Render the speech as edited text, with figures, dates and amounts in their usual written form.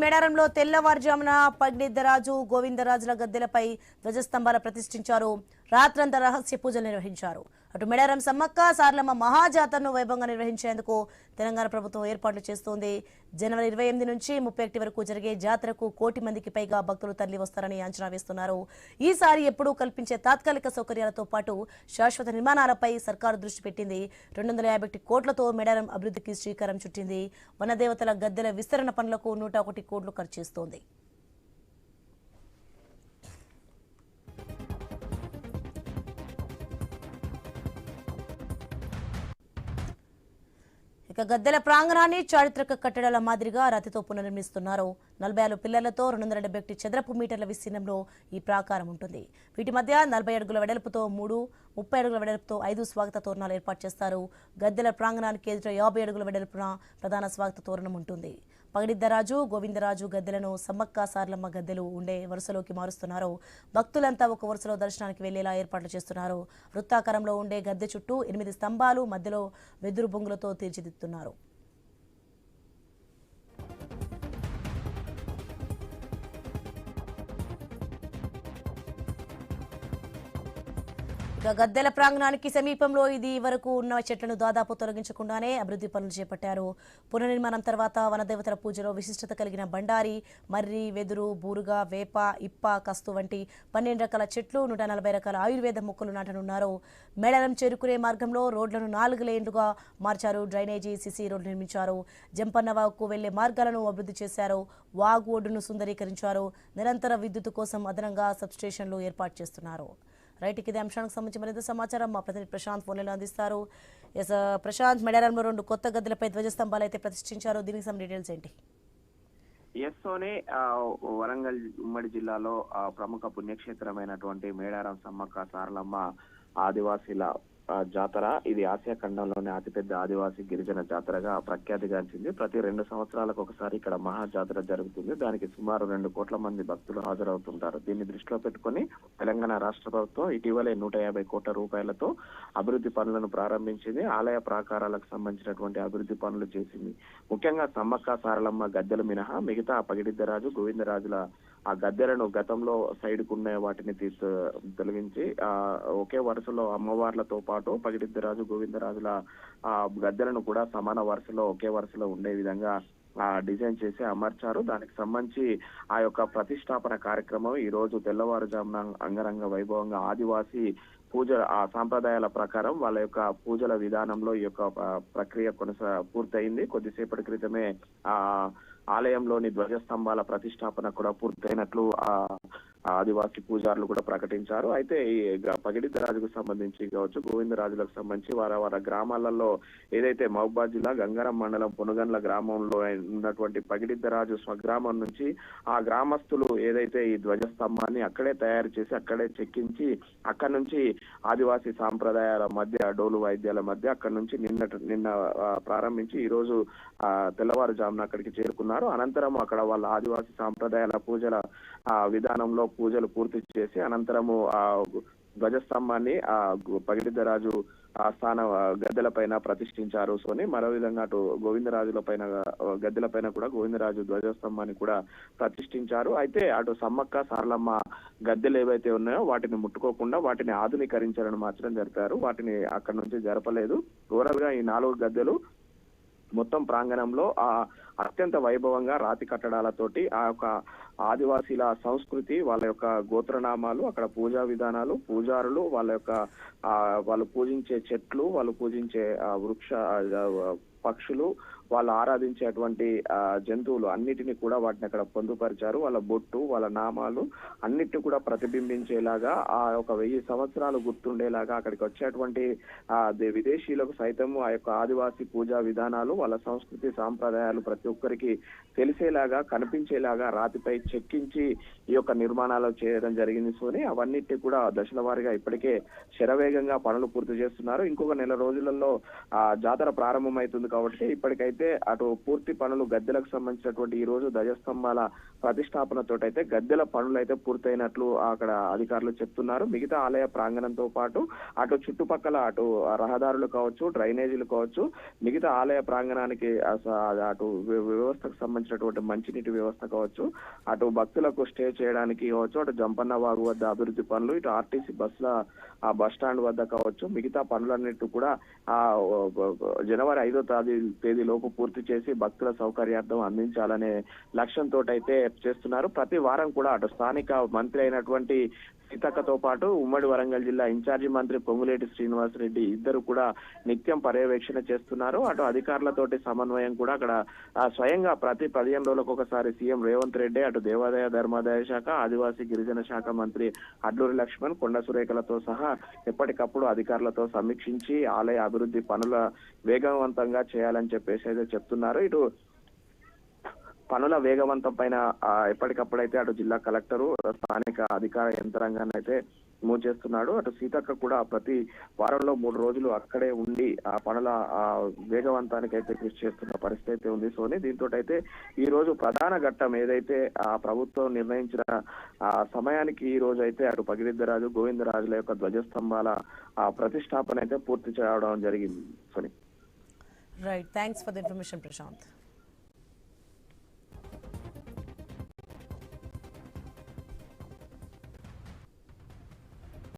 మేడారంలో తెల్లవారుజామున పగిడిద్దరాజు గోవిందరాజుల గద్దెలపై ధ్వజస్తంభాల ప్రతిష్ఠించారు. రాత్రంతా రహస్య పూజలు నిర్వహించారు. అటు మేడారం సమ్మక్క సారలమ్మ మహాజాతరను వైభవంగా నిర్వహించేందుకు తెలంగాణ ప్రభుత్వం ఏర్పాట్లు చేస్తోంది. జనవరి 28 నుంచి 31 వరకు జరిగే జాతరకు 1 కోటి మందికి పైగా భక్తులు తరలి వస్తారని అంచనా వేస్తున్నారు. ఈసారి ఎప్పుడూ కల్పించే తాత్కాలిక సౌకర్యాలతో పాటు శాశ్వత నిర్మాణాలపై సర్కారు దృష్టి పెట్టింది. 251 కోట్లతో మేడారం అభివృద్ధికి శ్రీకారం చుట్టింది. వనదేవతల గద్దెల విస్తరణ పనులకు 101 కోట్లు ఖర్చు చేస్తోంది. గద్దెల ప్రాంగణాన్ని చారిత్రక కట్టడాల మాదిరిగా రాతితో పునర్నిర్మిస్తున్నారు. 46 పిల్లర్లతో 271 చదరపు మీటర్ల విస్తీర్ణంలో ఈ ప్రాకారం ఉంటుంది. వీటి మధ్య 40 అడుగుల వెడల్పుతో 3, 30 అడుగుల వెడల్పుతో 5 స్వాగత తోరణాలు ఏర్పాటు చేస్తారు. గద్దెల ప్రాంగణానికి ఎదుట 50 అడుగుల వెడల్పున ప్రధాన స్వాగత తోరణం ఉంటుంది. పగిడిద్దరాజు గోవిందరాజు గద్దెలను సమ్మక్క సారలమ్మ గద్దెలు ఉండే వరుసలోకి మారుస్తున్నారు. భక్తులంతా ఒక వరుసలో దర్శనానికి వెళ్లేలా ఏర్పాట్లు చేస్తున్నారు. వృత్తాకారంలో ఉండే గద్దె చుట్టూ 8 స్తంభాలు, మధ్యలో వెదురు బొంగులతో తీర్చిదిద్దుతున్నారు. గద్దెల ప్రాంగణానికి సమీపంలో ఇది వరకు ఉన్న చెట్లను దాదాపు తొలగించకుండానే అభివృద్ధి పనులు చేపట్టారు. పునర్నిర్మాణం తర్వాత వనదేవతల పూజలో విశిష్టత కలిగిన బండారి, మర్రి, వెదురు, బూరుగా, వేప, ఇప్ప, కస్తు వంటి 12 రకాల చెట్లు, 140 రకాల ఆయుర్వేద మొక్కలు నాటనున్నారు. మేడారం చేరుకునే మార్గంలో రోడ్లను 4 లేన్లుగా మార్చారు. డ్రైనేజీ, సిసి రోడ్లు నిర్మించారు. జంపన్న వాగుకు వెళ్లే మార్గాలను అభివృద్ధి చేశారు. వాగు ఒడ్డును సుందరీకరించారు. నిరంతర విద్యుత్ కోసం అదనంగా సబ్స్టేషన్లు ఏర్పాటు చేస్తున్నారు. రైట్, ఇదే అంశానికి సంబంధించి మరింత సమాచారం మా ప్రతినిధి ప్రశాంత్ ఫోన్లో అందిస్తారు. ప్రశాంత్, మేడారంలో 2 కొత్త గద్దెలపై ధ్వజస్తంభాలు అయితే ప్రతిష్ఠించారు. దీనికి సంబంధించిన డీటెయిల్స్ ఏంటి? ఎస్సోనే వరంగల్ ఉమ్మడి జిల్లాలో ప్రముఖ పుణ్యక్షేత్రమైనటువంటి మేడారం సమ్మక్క సారలమ్మ ఆదివాసీల జాతర. ఇది ఆసియా ఖండంలోనే అతిపెద్ద ఆదివాసీ గిరిజన జాతరగా ప్రఖ్యాతిగాంచింది. ప్రతి 2 సంవత్సరాలకు ఒకసారి ఇక్కడ మహా జాతర జరుగుతుంది. దానికి సుమారు 2 కోట్ల మంది భక్తులు హాజరవుతుంటారు. దీన్ని దృష్టిలో పెట్టుకుని తెలంగాణ రాష్ట్ర ప్రభుత్వం ఇటీవలే 150 కోట్ల రూపాయలతో అభివృద్ధి పనులను ప్రారంభించింది. ఆలయ ప్రాకారాలకు సంబంధించినటువంటి అభివృద్ధి పనులు చేసింది. ముఖ్యంగా సమ్మక్క సారలమ్మ గద్దెలు మినహా మిగతా పగిడిద్దరాజు గోవిందరాజుల ఆ గద్దెలను గతంలో సైడ్ కున్న వాటిని తొలగించి ఒకే వరుసలో అమ్మవార్లతో పాటు పగిడిద్దరాజు గోవిందరాజుల గద్దెలను కూడా సమాన వరుసలో ఒకే వరుసలో ఉండే విధంగా డిజైన్ చేసి అమర్చారు. దానికి సంబంధించి ఆ యొక్క ప్రతిష్టాపన కార్యక్రమం ఈ రోజు తెల్లవారుజామున అంగరంగ వైభవంగా ఆదివాసీ పూజ ఆ సాంప్రదాయాల ప్రకారం వాళ్ళ యొక్క పూజల విధానంలో ఈ యొక్క ప్రక్రియ పూర్తయింది. కొద్దిసేపటి క్రితమే ఆలయంలోని ధ్వజస్తంభాల ప్రతిష్టాపన కూడా పూర్తయినట్లు ఆదివాసీ పూజారులు కూడా ప్రకటించారు. అయితే ఈ పగిడిద్దరాజుకు సంబంధించి కావచ్చు, గోవిందరాజులకు సంబంధించి వారి గ్రామాలలో ఏదైతే మహబూబాద్ జిల్లా గంగారం మండలం పునుగండ్ల గ్రామంలో ఉన్నటువంటి పగిడిద్దరాజు స్వగ్రామం నుంచి ఆ గ్రామస్తులు ఏదైతే ఈ ధ్వజస్తంభాన్ని అక్కడే తయారు చేసి అక్కడే చెక్కించి అక్కడి నుంచి ఆదివాసీ సాంప్రదాయాల మధ్య డోలు వాయిద్యాల మధ్య అక్కడి నుంచి నిన్న ప్రారంభించి ఈ రోజు తెల్లవారుజామున అక్కడికి చేరుకున్నారు. అనంతరం అక్కడ వాళ్ళ ఆదివాసీ సాంప్రదాయాల పూజల విధానంలో పూజలు పూర్తి చేసి అనంతరము ఆ ధ్వజస్తంభాన్ని పగిడిద్దరాజు స్థాన గద్దెల పైన ప్రతిష్ఠించారు. సోని మరో విధంగా అటు గోవిందరాజుల పైన గద్దెల పైన కూడా గోవిందరాజు ధ్వజస్తంభాన్ని కూడా ప్రతిష్ఠించారు. అయితే అటు సమ్మక్క సారలమ్మ గద్దెలు ఏవైతే ఉన్నాయో వాటిని ముట్టుకోకుండా వాటిని ఆధునీకరించాలని మాత్రం జరిపారు. వాటిని అక్కడి నుంచి జరపలేదు. ఓవరాల్ గా ఈ 4 గద్దెలు మొత్తం ప్రాంగణంలో అత్యంత వైభవంగా రాతి కట్టడాలతోటి ఆ యొక్క ఆదివాసీల సంస్కృతి, వాళ్ళ యొక్క గోత్రనామాలు, అక్కడ పూజా విధానాలు, పూజారులు, వాళ్ళ యొక్క వాళ్ళు పూజించే చెట్లు, వాళ్ళు పూజించే వృక్ష పక్షులు, వాళ్ళు ఆరాధించేటువంటి జంతువులు అన్నిటిని కూడా వాటిని అక్కడ పొందుపరిచారు. వాళ్ళ బొట్టు, వాళ్ళ నామాలు అన్నిటిని కూడా ప్రతిబింబించేలాగా ఆ ఒక 1000 సంవత్సరాలు గుర్తుండేలాగా అక్కడికి వచ్చేటువంటి విదేశీయులకు సైతం ఆ యొక్క ఆదివాసీ పూజా విధానాలు, వాళ్ళ సంస్కృతి సాంప్రదాయాలు ప్రతి ఒక్కరికి తెలిసేలాగా కనిపించేలాగా రాతిపై చెక్కించి ఈ యొక్క నిర్మాణాలు చేయడం జరిగింది. సోని అవన్నిటిని కూడా దశల వారీగా ఇప్పటికే శరవేగంగా పనులు పూర్తి చేస్తున్నారు. ఇంకొక నెల రోజులలో జాతర ప్రారంభమవుతుంది కాబట్టి ఇప్పటికైతే అయితే అటు పూర్తి పనులు గద్దెలకు సంబంధించినటువంటి ఈ రోజు ధ్వజస్తంభాల ప్రతిష్టాపనతో అయితే గద్దెల పనులు అయితే పూర్తయినట్లు అక్కడ అధికారులు చెప్తున్నారు. మిగతా ఆలయ ప్రాంగణంతో పాటు అటు చుట్టుపక్కల అటు రహదారులు కావచ్చు, డ్రైనేజీలు కావచ్చు, మిగతా ఆలయ ప్రాంగణానికి అటు వ్యవస్థకు సంబంధించినటువంటి మంచినీటి వ్యవస్థ కావచ్చు, అటు భక్తులకు స్టే చేయడానికి కావచ్చు, అటు జంపన్న వాగు వద్ద అభివృద్ధి పనులు, ఇటు ఆర్టీసీ బస్సుల ఆ బస్ స్టాండ్ వద్ద కావచ్చు, మిగతా పనులన్నిటి కూడా ఆ జనవరి 5వ తేదీలోపు పూర్తి చేసి భక్తుల సౌకర్యార్థం అందించాలనే లక్ష్యంతో అయితే చేస్తున్నారు. ప్రతి వారం కూడా అటు స్థానిక మంత్రి అయినటువంటి సీతక్కతో పాటు ఉమ్మడి వరంగల్ జిల్లా ఇన్ఛార్జి మంత్రి పొంగులేటి శ్రీనివాసరెడ్డి ఇద్దరు కూడా నిత్యం పర్యవేక్షణ చేస్తున్నారు. అటు అధికారులతోటి సమన్వయం కూడా అక్కడ స్వయంగా ప్రతి 15 రోజులకు ఒకసారి సీఎం రేవంత్ రెడ్డి, అటు దేవాదాయ ధర్మాదాయ శాఖ, ఆదివాసీ గిరిజన శాఖ మంత్రి అడ్లూరి లక్ష్మణ్, కొండ సురేఖలతో సహా ఎప్పటికప్పుడు అధికారులతో సమీక్షించి ఆలయ అభివృద్ధి పనుల వేగవంతంగా చేయాలని చెప్పేసి అయితే చెప్తున్నారు. ఇటు పనుల వేగవంతం పైన ఎప్పటికప్పుడైతే అటు జిల్లా కలెక్టరు స్థానిక అధికార యంత్రాంగాన్ని అయితే మూవ్ చేస్తున్నాడు. అటు సీతక్క కూడా ప్రతి వారంలో 3 రోజులు అక్కడే ఉండి ఆ పనుల వేగవంతానికి అయితే కృషి చేస్తున్న పరిస్థితి అయితే ఉంది. సోని దీంతో అయితే ఈ రోజు ప్రధాన ఘట్టం ఏదైతే ఆ ప్రభుత్వం నిర్ణయించిన సమయానికి ఈ రోజు అయితే అటు పగిడిద్దరాజు, గోవిందరాజుల యొక్క ధ్వజస్తంభాల ప్రతిష్టాపన అయితే పూర్తి చేయడం జరిగింది. సోని right, thanks for the information Prashanth.